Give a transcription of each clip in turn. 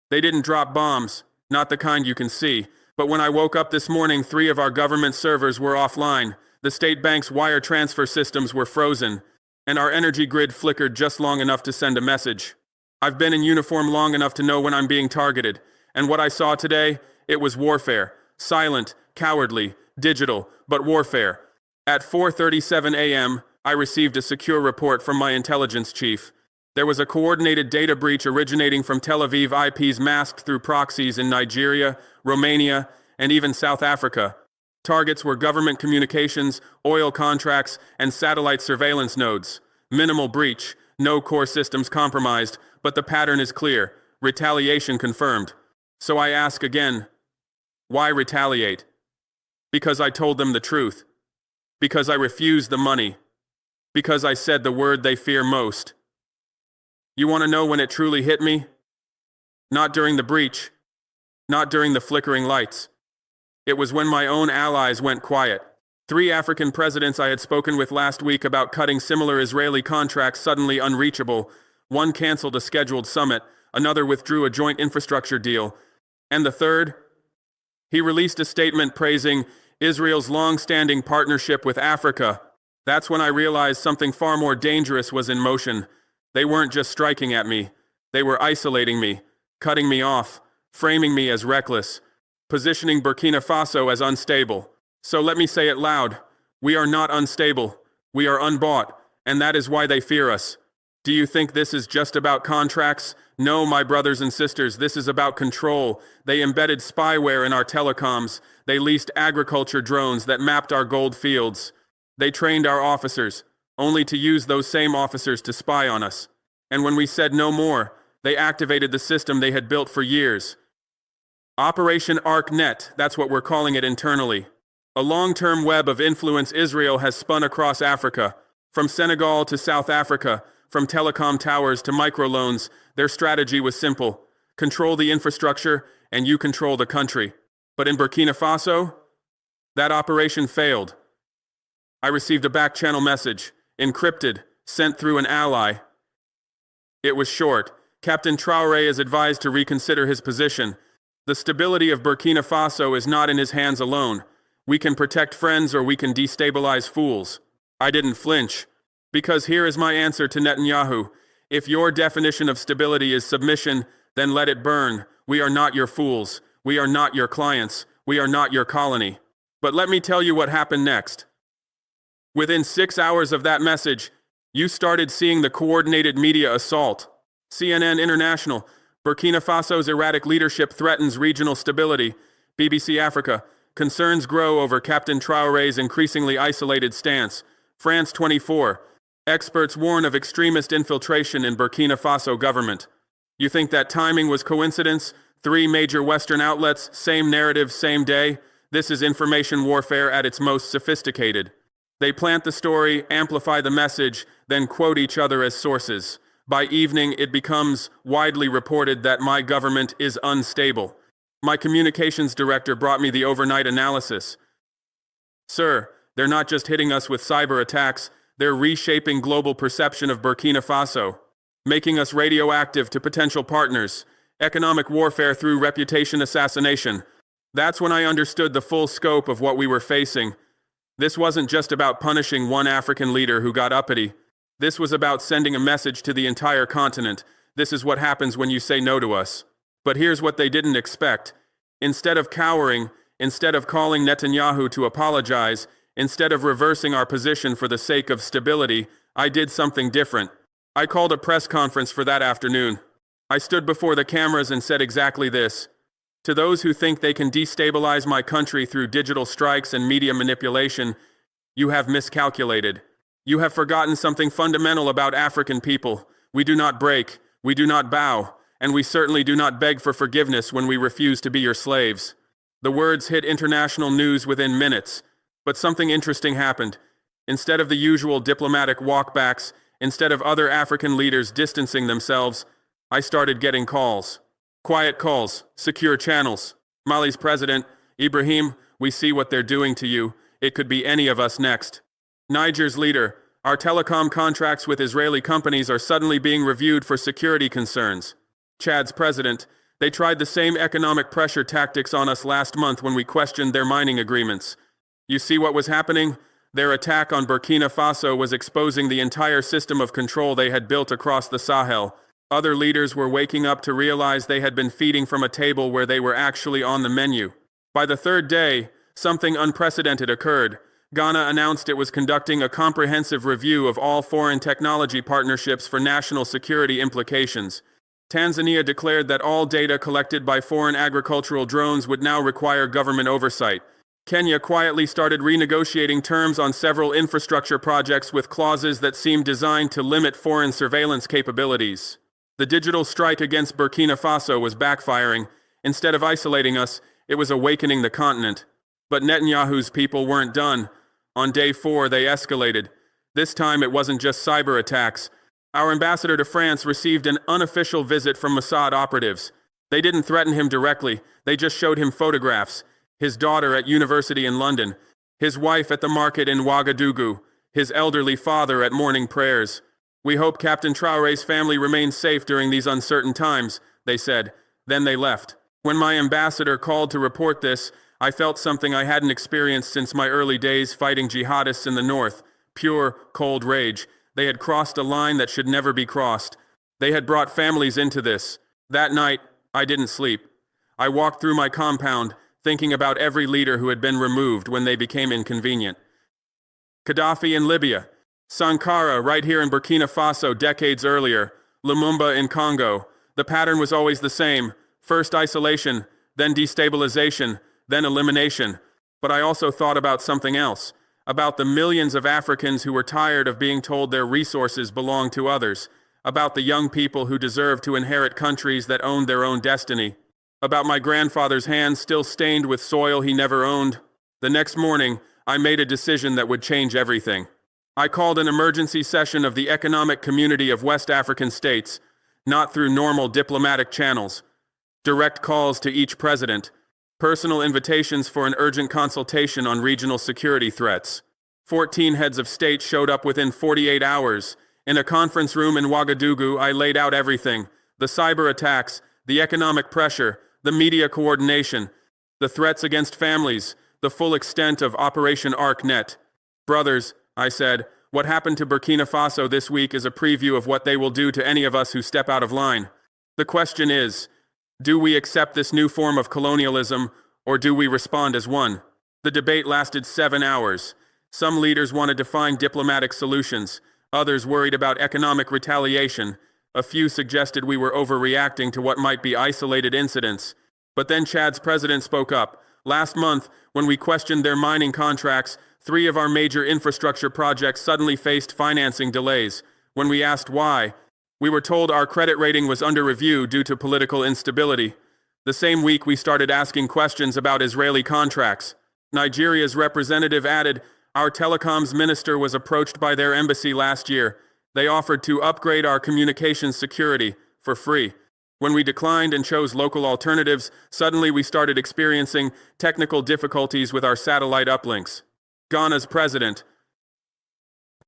They didn't drop bombs, not the kind you can see. But when I woke up this morning, 3 of our government servers were offline. The state bank's wire transfer systems were frozen, and our energy grid flickered just long enough to send a message. I've been in uniform long enough to know when I'm being targeted, and what I saw today, it was warfare. Silent, cowardly, digital, but warfare. At 4:37 a.m., I received a secure report from my intelligence chief. There was a coordinated data breach originating from Tel Aviv IPs masked through proxies in Nigeria, Romania, and even South Africa. Targets were government communications, oil contracts, and satellite surveillance nodes. Minimal breach, no core systems compromised, but the pattern is clear. Retaliation confirmed. So I ask again, why retaliate? Because I told them the truth. Because I refused the money. Because I said the word they fear most. You want to know when it truly hit me? Not during the breach. Not during the flickering lights. It was when my own allies went quiet. 3 African presidents I had spoken with last week about cutting similar Israeli contracts suddenly unreachable. One canceled a scheduled summit, another withdrew a joint infrastructure deal, and the third? He released a statement praising Israel's long-standing partnership with Africa. That's when I realized something far more dangerous was in motion. They weren't just striking at me. They were isolating me, cutting me off, framing me as reckless, positioning Burkina Faso as unstable. So let me say it loud. We are not unstable. We are unbought, and that is why they fear us. Do you think this is just about contracts? No, my brothers and sisters, this is about control. They embedded spyware in our telecoms. They leased agriculture drones that mapped our gold fields. They trained our officers, only to use those same officers to spy on us. And when we said no more, they activated the system they had built for years. Operation ArcNet, that's what we're calling it internally. A long-term web of influence Israel has spun across Africa. From Senegal to South Africa, from telecom towers to microloans, their strategy was simple. Control the infrastructure, and you control the country. But in Burkina Faso, that operation failed. I received a back-channel message, encrypted, sent through an ally. It was short. Captain Traoré is advised to reconsider his position. The stability of Burkina Faso is not in his hands alone. We can protect friends or we can destabilize fools. I didn't flinch. Because here is my answer to Netanyahu. If your definition of stability is submission, then let it burn. We are not your fools. We are not your clients. We are not your colony. But let me tell you what happened next. Within 6 hours of that message, you started seeing the coordinated media assault. CNN International, Burkina Faso's erratic leadership threatens regional stability. BBC Africa, concerns grow over Captain Traoré's increasingly isolated stance. France 24, experts warn of extremist infiltration in Burkina Faso government. You think that timing was coincidence? 3 major Western outlets, same narrative, same day? This is information warfare at its most sophisticated. They plant the story, amplify the message, then quote each other as sources. By evening, it becomes widely reported that my government is unstable. My communications director brought me the overnight analysis. Sir, they're not just hitting us with cyber attacks, they're reshaping global perception of Burkina Faso, making us radioactive to potential partners, economic warfare through reputation assassination. That's when I understood the full scope of what we were facing. This wasn't just about punishing one African leader who got uppity. This was about sending a message to the entire continent. This is what happens when you say no to us. But here's what they didn't expect. Instead of cowering, instead of calling Netanyahu to apologize, instead of reversing our position for the sake of stability, I did something different. I called a press conference for that afternoon. I stood before the cameras and said exactly this. To those who think they can destabilize my country through digital strikes and media manipulation, you have miscalculated. You have forgotten something fundamental about African people. We do not break, we do not bow, and we certainly do not beg for forgiveness when we refuse to be your slaves. The words hit international news within minutes, but something interesting happened. Instead of the usual diplomatic walkbacks, instead of other African leaders distancing themselves, I started getting calls. Quiet calls, secure channels. Mali's president, Ibrahim, we see what they're doing to you. It could be any of us next. Niger's leader, our telecom contracts with Israeli companies are suddenly being reviewed for security concerns. Chad's president, They tried the same economic pressure tactics on us last month when we questioned their mining agreements. You see what was happening? Their attack on Burkina Faso was exposing the entire system of control they had built across the Sahel. Other leaders were waking up to realize they had been feeding from a table where they were actually on the menu. By the third day, something unprecedented occurred. Ghana announced it was conducting a comprehensive review of all foreign technology partnerships for national security implications. Tanzania declared that all data collected by foreign agricultural drones would now require government oversight. Kenya quietly started renegotiating terms on several infrastructure projects with clauses that seemed designed to limit foreign surveillance capabilities. The digital strike against Burkina Faso was backfiring. Instead of isolating us, it was awakening the continent. But Netanyahu's people weren't done. On day 4, they escalated. This time it wasn't just cyber attacks. Our ambassador to France received an unofficial visit from Mossad operatives. They didn't threaten him directly, they just showed him photographs. His daughter at university in London, his wife at the market in Ouagadougou, his elderly father at morning prayers. We hope Captain Traoré's family remains safe during these uncertain times, they said. Then they left. When my ambassador called to report this, I felt something I hadn't experienced since my early days fighting jihadists in the north. Pure, cold rage. They had crossed a line that should never be crossed. They had brought families into this. That night, I didn't sleep. I walked through my compound, thinking about every leader who had been removed when they became inconvenient. Gaddafi in Libya, Sankara right here in Burkina Faso decades earlier, Lumumba in Congo. The pattern was always the same. First isolation, then destabilization, then elimination. But I also thought about something else, about the millions of Africans who were tired of being told their resources belonged to others, about the young people who deserve to inherit countries that owned their own destiny, about my grandfather's hands still stained with soil he never owned. The next morning, I made a decision that would change everything. I called an emergency session of the Economic Community of West African States, not through normal diplomatic channels. Direct calls to each president, personal invitations for an urgent consultation on regional security threats. 14 heads of state showed up within 48 hours. In a conference room in Ouagadougou, I laid out everything: the cyber attacks, the economic pressure, the media coordination, the threats against families, the full extent of Operation ArcNet. Brothers, I said, what happened to Burkina Faso this week is a preview of what they will do to any of us who step out of line. The question is, do we accept this new form of colonialism, or do we respond as one? The debate lasted 7 hours. Some leaders wanted to find diplomatic solutions. Others worried about economic retaliation. A few suggested we were overreacting to what might be isolated incidents. But then Chad's president spoke up. Last month, when we questioned their mining contracts, 3 of our major infrastructure projects suddenly faced financing delays. When we asked why, we were told our credit rating was under review due to political instability. The same week, we started asking questions about Israeli contracts. Nigeria's representative added, our telecoms minister was approached by their embassy last year. They offered to upgrade our communications security for free. When we declined and chose local alternatives, suddenly we started experiencing technical difficulties with our satellite uplinks. Ghana's president,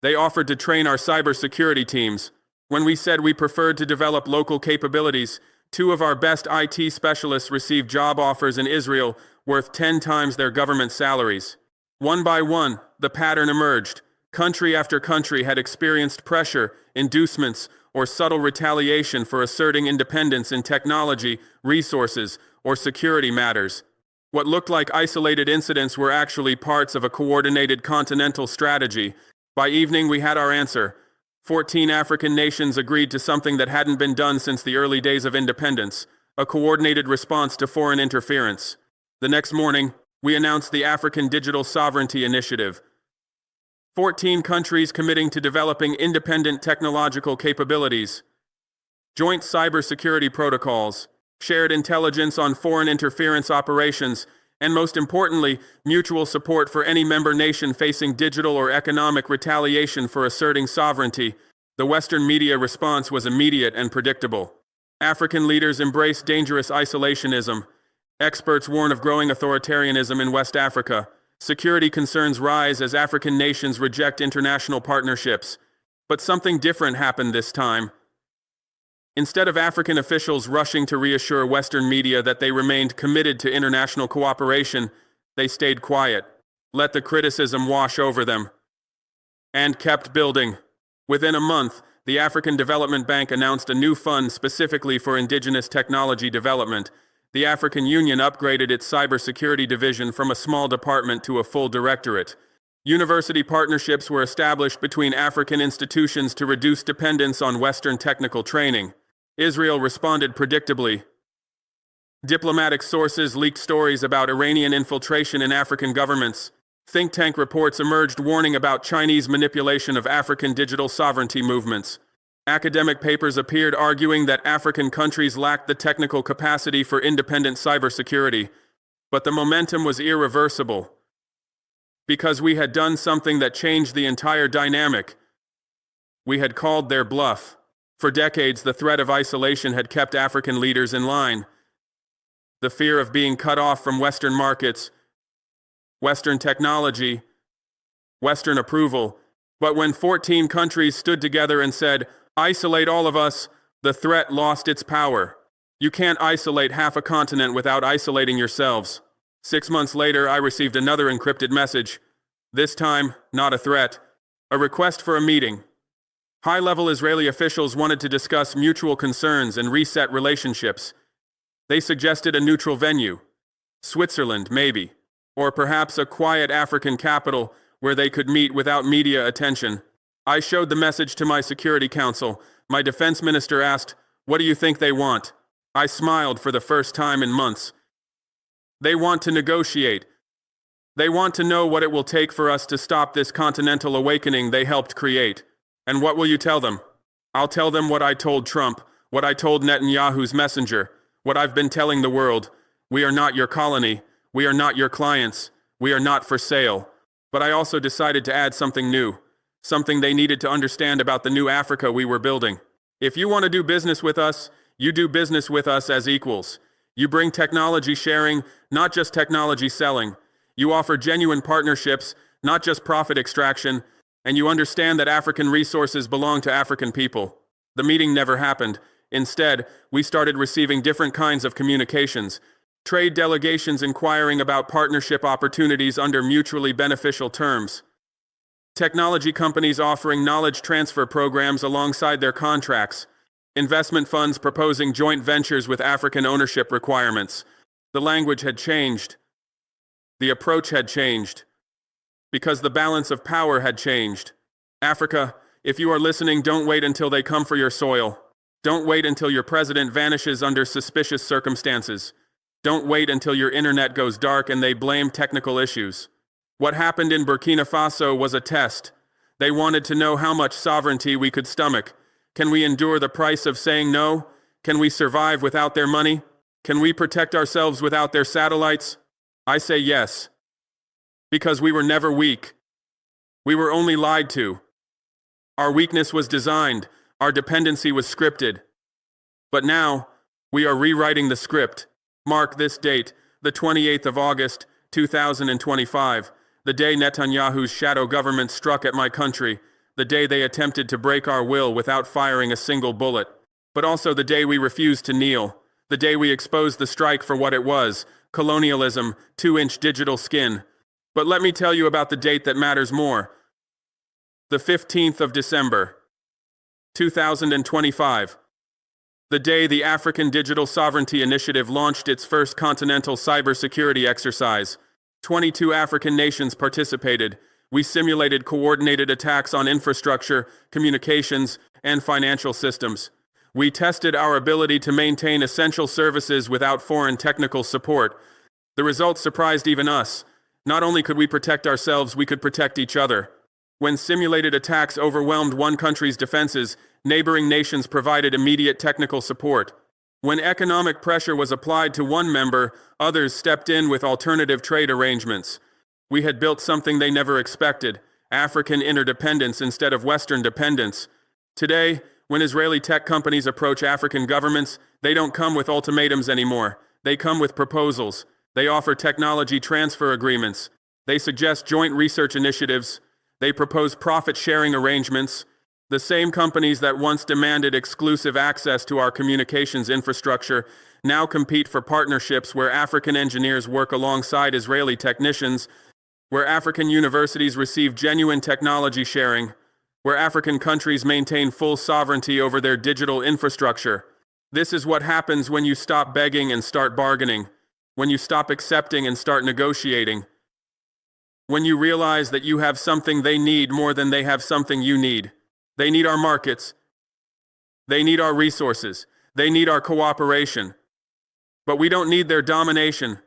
they offered to train our cybersecurity teams. When we said we preferred to develop local capabilities, 2 of our best IT specialists received job offers in Israel worth 10 times their government salaries. One by one, the pattern emerged. Country after country had experienced pressure, inducements, or subtle retaliation for asserting independence in technology, resources, or security matters. What looked like isolated incidents were actually parts of a coordinated continental strategy. By evening, we had our answer. 14 African nations agreed to something that hadn't been done since the early days of independence, a coordinated response to foreign interference. The next morning, we announced the African Digital Sovereignty Initiative. 14 countries committing to developing independent technological capabilities, joint cybersecurity protocols, shared intelligence on foreign interference operations, and most importantly, mutual support for any member nation facing digital or economic retaliation for asserting sovereignty. The Western media response was immediate and predictable. African leaders embraced dangerous isolationism. Experts warn of growing authoritarianism in West Africa. Security concerns rise as African nations reject international partnerships. But something different happened this time. Instead of African officials rushing to reassure Western media that they remained committed to international cooperation, they stayed quiet, let the criticism wash over them, and kept building. Within a month, the African Development Bank announced a new fund specifically for indigenous technology development. The African Union upgraded its cybersecurity division from a small department to a full directorate. University partnerships were established between African institutions to reduce dependence on Western technical training. Israel responded predictably. Diplomatic sources leaked stories about Iranian infiltration in African governments. Think tank reports emerged warning about Chinese manipulation of African digital sovereignty movements. Academic papers appeared arguing that African countries lacked the technical capacity for independent cybersecurity. But the momentum was irreversible, because we had done something that changed the entire dynamic. We had called their bluff. For decades, the threat of isolation had kept African leaders in line. The fear of being cut off from Western markets, Western technology, Western approval. But when 14 countries stood together and said, "Isolate all of us," the threat lost its power. You can't isolate half a continent without isolating yourselves. 6 months later, I received another encrypted message. This time, not a threat, a request for a meeting. High-level Israeli officials wanted to discuss mutual concerns and reset relationships. They suggested a neutral venue, Switzerland, maybe, or perhaps a quiet African capital where they could meet without media attention. I showed the message to my Security Council. My defense minister asked, "What do you think they want?" I smiled for the first time in months. They want to negotiate. They want to know what it will take for us to stop this continental awakening they helped create. And what will you tell them? I'll tell them what I told Trump, what I told Netanyahu's messenger, what I've been telling the world. We are not your colony. We are not your clients. We are not for sale. But I also decided to add something new, something they needed to understand about the new Africa we were building. If you want to do business with us, you do business with us as equals. You bring technology sharing, not just technology selling. You offer genuine partnerships, not just profit extraction, and you understand that African resources belong to African people. The meeting never happened. Instead, we started receiving different kinds of communications. Trade delegations inquiring about partnership opportunities under mutually beneficial terms. Technology companies offering knowledge transfer programs alongside their contracts. Investment funds proposing joint ventures with African ownership requirements. The language had changed. The approach had changed. Because the balance of power had changed. Africa, if you are listening, don't wait until they come for your soil. Don't wait until your president vanishes under suspicious circumstances. Don't wait until your internet goes dark and they blame technical issues. What happened in Burkina Faso was a test. They wanted to know how much sovereignty we could stomach. Can we endure the price of saying no? Can we survive without their money? Can we protect ourselves without their satellites? I say yes. Because we were never weak. We were only lied to. Our weakness was designed. Our dependency was scripted. But now, we are rewriting the script. Mark this date, the 28th of August, 2025, the day Netanyahu's shadow government struck at my country, the day they attempted to break our will without firing a single bullet, but also the day we refused to kneel, the day we exposed the strike for what it was, colonialism, 2-inch digital skin. But let me tell you about the date that matters more. The 15th of December, 2025. The day the African Digital Sovereignty Initiative launched its first continental cybersecurity exercise. 22 African nations participated. We simulated coordinated attacks on infrastructure, communications, and financial systems. We tested our ability to maintain essential services without foreign technical support. The results surprised even us. Not only could we protect ourselves, we could protect each other. When simulated attacks overwhelmed one country's defenses, neighboring nations provided immediate technical support. When economic pressure was applied to one member, others stepped in with alternative trade arrangements. We had built something they never expected, African interdependence instead of Western dependence. Today, when Israeli tech companies approach African governments, they don't come with ultimatums anymore. They come with proposals. They offer technology transfer agreements. They suggest joint research initiatives. They propose profit-sharing arrangements. The same companies that once demanded exclusive access to our communications infrastructure now compete for partnerships where African engineers work alongside Israeli technicians, where African universities receive genuine technology sharing, where African countries maintain full sovereignty over their digital infrastructure. This is what happens when you stop begging and start bargaining, when you stop accepting and start negotiating, when you realize that you have something they need more than they have something you need. They need our markets. They need our resources. They need our cooperation. But we don't need their domination.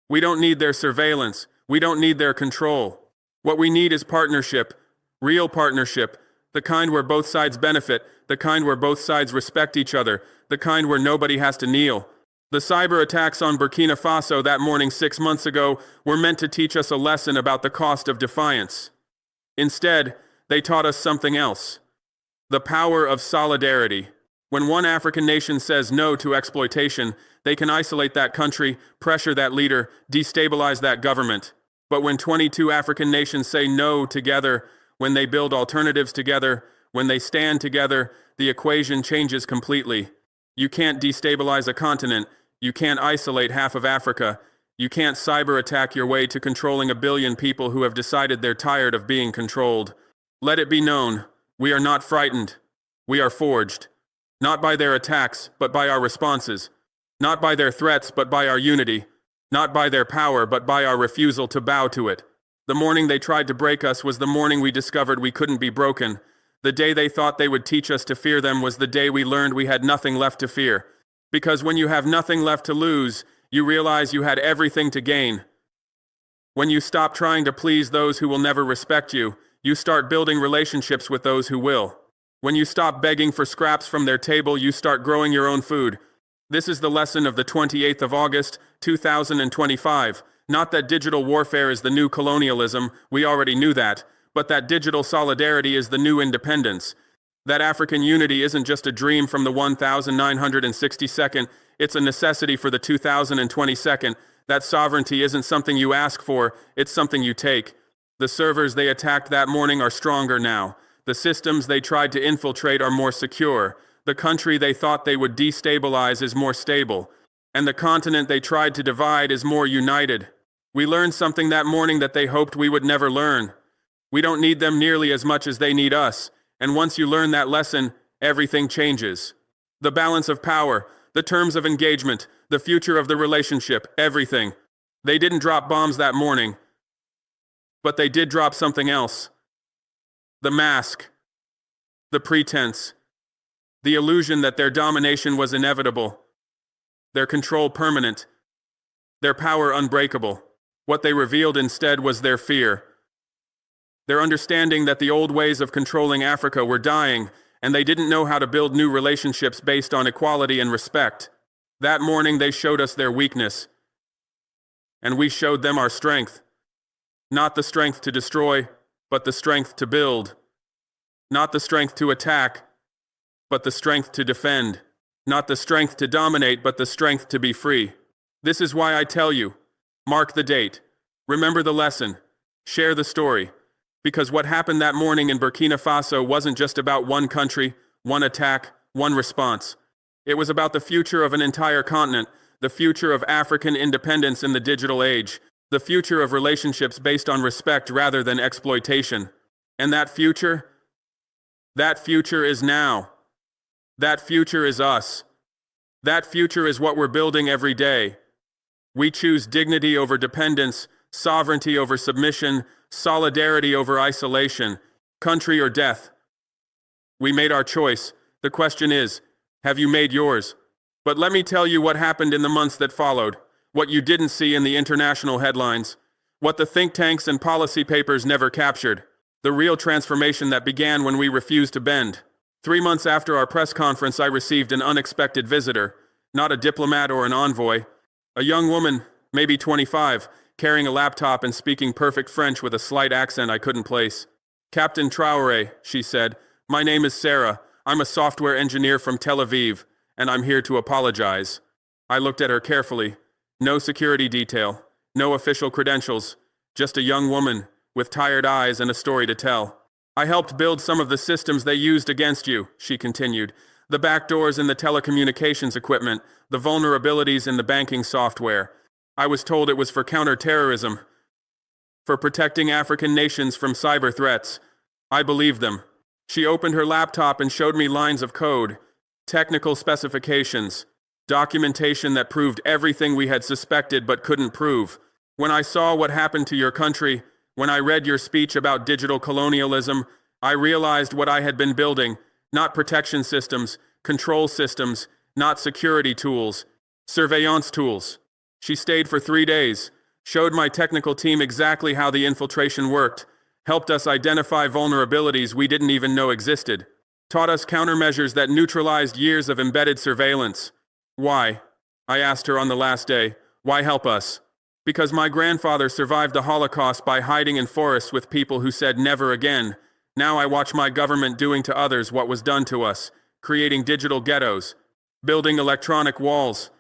We don't need their surveillance. We don't need their control. What we need is partnership, real partnership, the kind where both sides benefit, the kind where both sides respect each other, the kind where nobody has to kneel. The cyber attacks on Burkina Faso that morning 6 months ago were meant to teach us a lesson about the cost of defiance. Instead, they taught us something else: the power of solidarity. When one African nation says no to exploitation, they can isolate that country, pressure that leader, destabilize that government. But when 22 African nations say no together, when they build alternatives together, when they stand together, the equation changes completely. You can't destabilize a continent. You can't isolate half of Africa. You can't cyber attack your way to controlling 1 billion people who have decided they're tired of being controlled. Let it be known, we are not frightened. We are forged. Not by their attacks, but by our responses. Not by their threats, but by our unity. Not by their power, but by our refusal to bow to it. The morning they tried to break us was the morning we discovered we couldn't be broken. The day they thought they would teach us to fear them was the day we learned we had nothing left to fear. Because when you have nothing left to lose, you realize you had everything to gain. When you stop trying to please those who will never respect you, you start building relationships with those who will. When you stop begging for scraps from their table, you start growing your own food. This is the lesson of the 28th of August, 2025. Not that digital warfare is the new colonialism, we already knew that, but that digital solidarity is the new independence. That African unity isn't just a dream from the 1962nd, it's a necessity for the 2022nd. That sovereignty isn't something you ask for, it's something you take. The servers they attacked that morning are stronger now. The systems they tried to infiltrate are more secure. The country they thought they would destabilize is more stable. And the continent they tried to divide is more united. We learned something that morning that they hoped we would never learn. We don't need them nearly as much as they need us. And once you learn that lesson, everything changes. The balance of power, the terms of engagement, the future of the relationship, everything. They didn't drop bombs that morning. But they did drop something else. The mask. The pretense. The illusion that their domination was inevitable. Their control permanent. Their power unbreakable. What they revealed instead was their fear. Their understanding that the old ways of controlling Africa were dying, and they didn't know how to build new relationships based on equality and respect. That morning they showed us their weakness. And we showed them our strength. Not the strength to destroy, but the strength to build. Not the strength to attack, but the strength to defend. Not the strength to dominate, but the strength to be free. This is why I tell you, mark the date, remember the lesson, share the story. Because what happened that morning in Burkina Faso wasn't just about one country, one attack, one response. It was about the future of an entire continent, the future of African independence in the digital age, the future of relationships based on respect rather than exploitation. And that future is now. That future is us. That future is what we're building every day. We choose dignity over dependence, sovereignty over submission, solidarity over isolation, country or death. We made our choice. The question is, have you made yours? But let me tell you what happened in the months that followed, what you didn't see in the international headlines, what the think tanks and policy papers never captured, the real transformation that began when we refused to bend. 3 months after our press conference, I received an unexpected visitor, not a diplomat or an envoy, a young woman, maybe 25, carrying a laptop and speaking perfect French with a slight accent I couldn't place. "Captain Traoré," she said, "my name is Sarah. I'm a software engineer from Tel Aviv, and I'm here to apologize." I looked at her carefully. No security detail, no official credentials, just a young woman with tired eyes and a story to tell. I helped build some of the systems they used against you, she continued. The backdoors in the telecommunications equipment, the vulnerabilities in the banking software. I was told it was for counterterrorism, for protecting African nations from cyber threats. I believed them. She opened her laptop and showed me lines of code, technical specifications, documentation that proved everything we had suspected but couldn't prove. When I saw what happened to your country, when I read your speech about digital colonialism, I realized what I had been building, not protection systems, control systems, not security tools, surveillance tools. She stayed for 3 days, showed my technical team exactly how the infiltration worked, helped us identify vulnerabilities we didn't even know existed, taught us countermeasures that neutralized years of embedded surveillance. Why? I asked her on the last day. Why help us? Because my grandfather survived the Holocaust by hiding in forests with people who said never again. Now I watch my government doing to others what was done to us, creating digital ghettos, building electronic walls,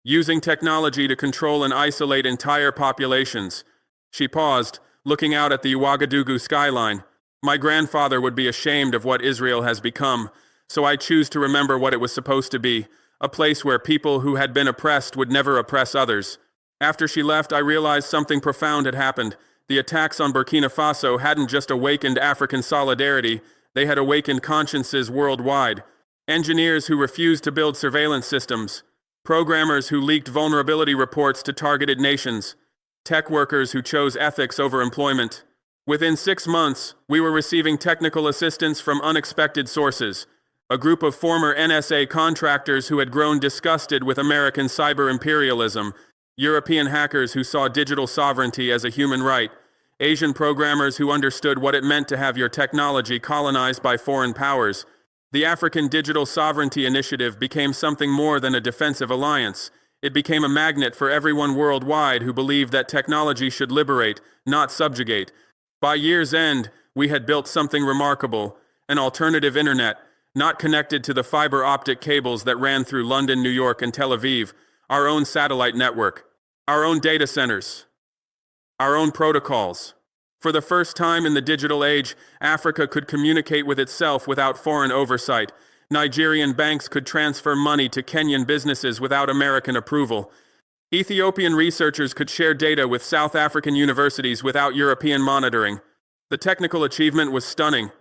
using technology to control and isolate entire populations. She paused, looking out at the Ouagadougou skyline. My grandfather would be ashamed of what Israel has become, so I choose to remember what it was supposed to be, a place where people who had been oppressed would never oppress others. After she left, I realized something profound had happened. The attacks on Burkina Faso hadn't just awakened African solidarity, they had awakened consciences worldwide. Engineers who refused to build surveillance systems, programmers who leaked vulnerability reports to targeted nations, tech workers who chose ethics over employment. Within 6 months, we were receiving technical assistance from unexpected sources. A group of former NSA contractors who had grown disgusted with American cyber imperialism, European hackers who saw digital sovereignty as a human right, Asian programmers who understood what it meant to have your technology colonized by foreign powers. The African Digital Sovereignty Initiative became something more than a defensive alliance. It became a magnet for everyone worldwide who believed that technology should liberate, not subjugate. By year's end, we had built something remarkable, an alternative internet, not connected to the fiber optic cables that ran through London, New York, and Tel Aviv, our own satellite network, our own data centers, our own protocols. For the first time in the digital age, Africa could communicate with itself without foreign oversight. Nigerian banks could transfer money to Kenyan businesses without American approval. Ethiopian researchers could share data with South African universities without European monitoring. The technical achievement was stunning,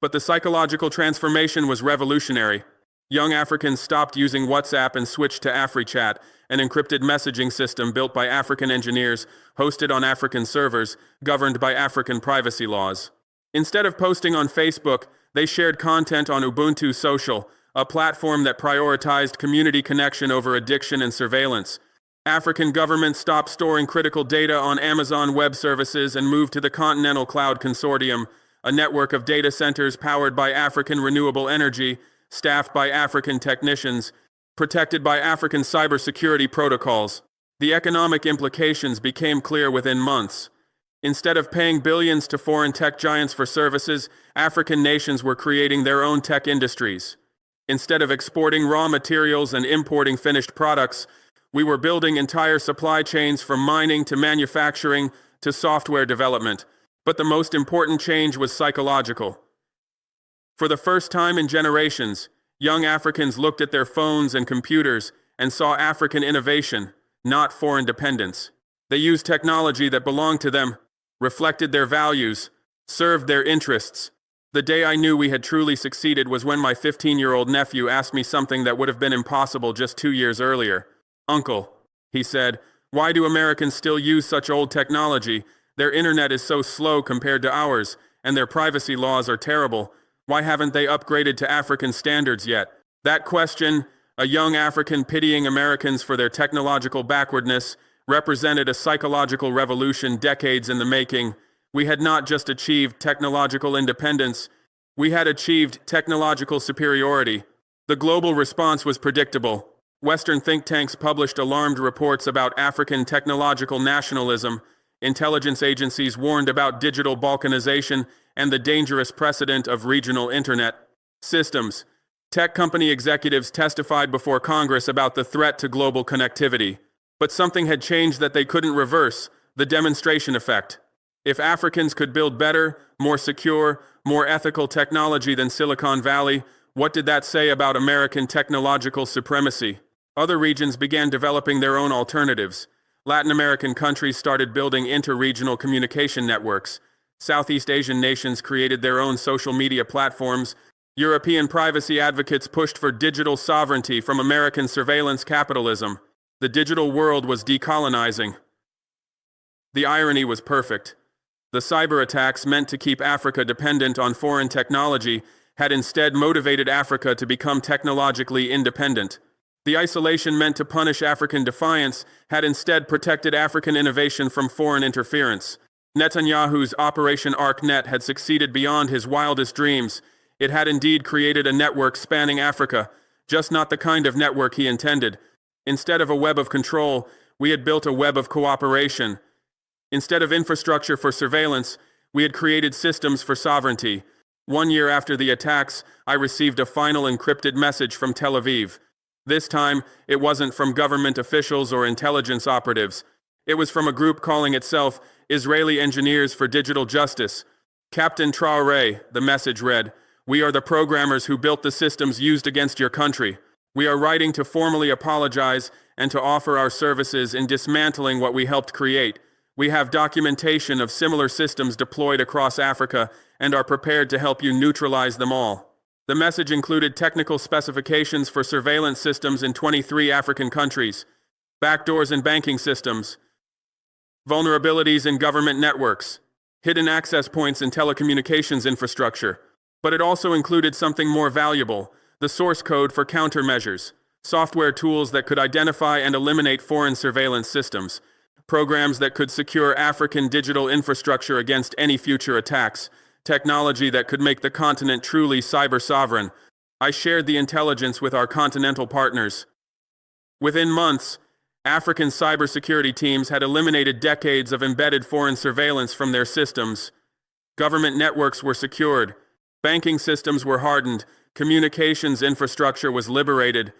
but the psychological transformation was revolutionary. Young Africans stopped using WhatsApp and switched to AfriChat, an encrypted messaging system built by African engineers, hosted on African servers, governed by African privacy laws. Instead of posting on Facebook, they shared content on Ubuntu Social, a platform that prioritized community connection over addiction and surveillance. African governments stopped storing critical data on Amazon Web Services and moved to the Continental Cloud Consortium, a network of data centers powered by African renewable energy, staffed by African technicians, protected by African cybersecurity protocols. The economic implications became clear within months. Instead of paying billions to foreign tech giants for services, African nations were creating their own tech industries. Instead of exporting raw materials and importing finished products, we were building entire supply chains from mining to manufacturing to software development. But the most important change was psychological. For the first time in generations, young Africans looked at their phones and computers and saw African innovation, not foreign dependence. They used technology that belonged to them, reflected their values, served their interests. The day I knew we had truly succeeded was when my 15-year-old nephew asked me something that would have been impossible just 2 years earlier. "Uncle," he said, "why do Americans still use such old technology? Their internet is so slow compared to ours, and their privacy laws are terrible. Why haven't they upgraded to African standards yet?" That question, a young African pitying Americans for their technological backwardness, represented a psychological revolution decades in the making. We had not just achieved technological independence, we had achieved technological superiority. The global response was predictable. Western think tanks published alarmed reports about African technological nationalism. Intelligence agencies warned about digital balkanization and the dangerous precedent of regional internet systems. Tech company executives testified before Congress about the threat to global connectivity. But something had changed that they couldn't reverse: the demonstration effect. If Africans could build better, more secure, more ethical technology than Silicon Valley, what did that say about American technological supremacy? Other regions began developing their own alternatives. Latin American countries started building inter-regional communication networks. Southeast Asian nations created their own social media platforms. European privacy advocates pushed for digital sovereignty from American surveillance capitalism. The digital world was decolonizing. The irony was perfect. The cyber attacks meant to keep Africa dependent on foreign technology had instead motivated Africa to become technologically independent. The isolation meant to punish African defiance had instead protected African innovation from foreign interference. Netanyahu's Operation ArcNet had succeeded beyond his wildest dreams. It had indeed created a network spanning Africa, just not the kind of network he intended. Instead of a web of control, we had built a web of cooperation. Instead of infrastructure for surveillance, we had created systems for sovereignty. 1 year after the attacks, I received a final encrypted message from Tel Aviv. This time, it wasn't from government officials or intelligence operatives. It was from a group calling itself Israeli Engineers for Digital Justice. Captain Traoré, the message read, "We are the programmers who built the systems used against your country. We are writing to formally apologize and to offer our services in dismantling what we helped create. We have documentation of similar systems deployed across Africa and are prepared to help you neutralize them all." The message included technical specifications for surveillance systems in 23 African countries, backdoors in banking systems, vulnerabilities in government networks, hidden access points in telecommunications infrastructure. But it also included something more valuable, the source code for countermeasures, software tools that could identify and eliminate foreign surveillance systems, programs that could secure African digital infrastructure against any future attacks, technology that could make the continent truly cyber-sovereign. I shared the intelligence with our continental partners. Within months, African cybersecurity teams had eliminated decades of embedded foreign surveillance from their systems. Government networks were secured, banking systems were hardened, communications infrastructure was liberated.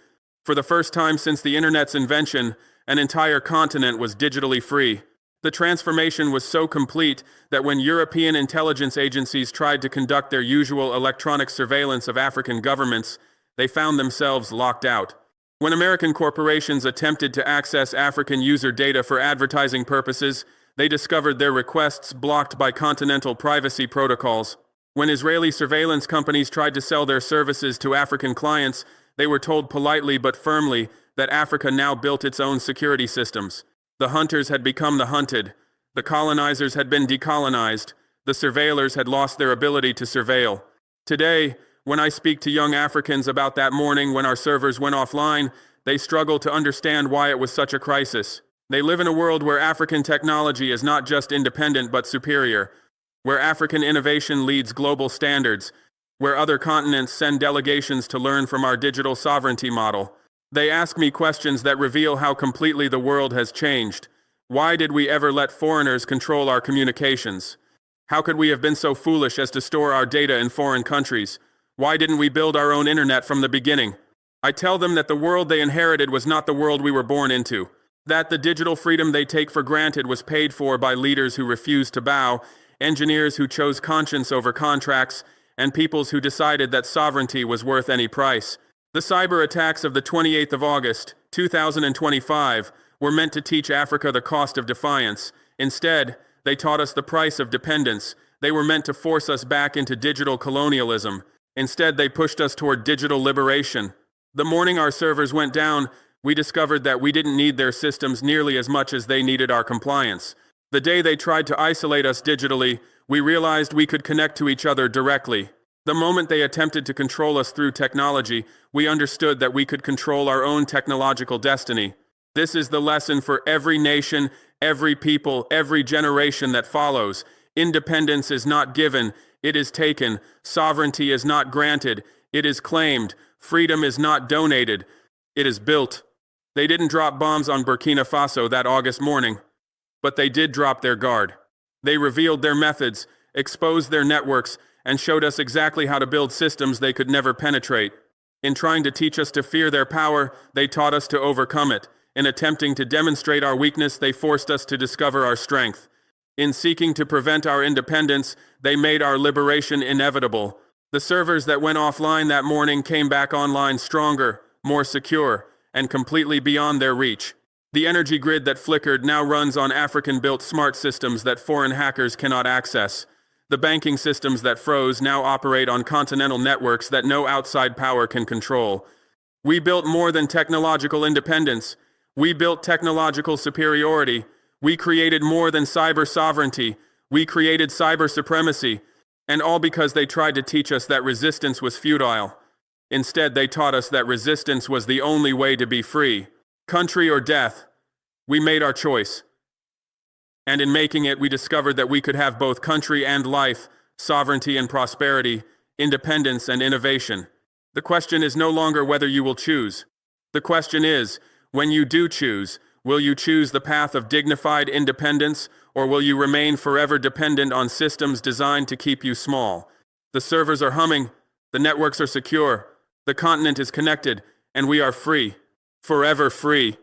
For the first time since the internet's invention, an entire continent was digitally free. The transformation was so complete that when European intelligence agencies tried to conduct their usual electronic surveillance of African governments, they found themselves locked out. When American corporations attempted to access African user data for advertising purposes, they discovered their requests blocked by continental privacy protocols. When Israeli surveillance companies tried to sell their services to African clients, they were told politely but firmly that Africa now built its own security systems. The hunters had become the hunted. The colonizers had been decolonized. The surveillors had lost their ability to surveil. Today, when I speak to young Africans about that morning when our servers went offline, they struggle to understand why it was such a crisis. They live in a world where African technology is not just independent but superior, where African innovation leads global standards, where other continents send delegations to learn from our digital sovereignty model. They ask me questions that reveal how completely the world has changed. Why did we ever let foreigners control our communications? How could we have been so foolish as to store our data in foreign countries? Why didn't we build our own internet from the beginning? I tell them that the world they inherited was not the world we were born into, that the digital freedom they take for granted was paid for by leaders who refused to bow, engineers who chose conscience over contracts, and peoples who decided that sovereignty was worth any price. The cyber attacks of the 28th of August, 2025, were meant to teach Africa the cost of defiance. Instead, they taught us the price of dependence. They were meant to force us back into digital colonialism. Instead, they pushed us toward digital liberation. The morning our servers went down, we discovered that we didn't need their systems nearly as much as they needed our compliance. The day they tried to isolate us digitally, we realized we could connect to each other directly. The moment they attempted to control us through technology, we understood that we could control our own technological destiny. This is the lesson for every nation, every people, every generation that follows. Independence is not given, it is taken. Sovereignty is not granted, it is claimed. Freedom is not donated, it is built. They didn't drop bombs on Burkina Faso that August morning, but they did drop their guard. They revealed their methods, exposed their networks, and showed us exactly how to build systems they could never penetrate. In trying to teach us to fear their power, they taught us to overcome it. In attempting to demonstrate our weakness, they forced us to discover our strength. In seeking to prevent our independence, they made our liberation inevitable. The servers that went offline that morning came back online stronger, more secure, and completely beyond their reach. The energy grid that flickered now runs on African-built smart systems that foreign hackers cannot access. The banking systems that froze now operate on continental networks that no outside power can control. We built more than technological independence. We built technological superiority. We created more than cyber sovereignty. We created cyber supremacy. And all because they tried to teach us that resistance was futile. Instead, they taught us that resistance was the only way to be free. Country or death. We made our choice. And in making it, we discovered that we could have both country and life, sovereignty and prosperity, independence and innovation. The question is no longer whether you will choose. The question is, when you do choose, will you choose the path of dignified independence, or will you remain forever dependent on systems designed to keep you small? The servers are humming, the networks are secure, the continent is connected, and we are free. Forever free.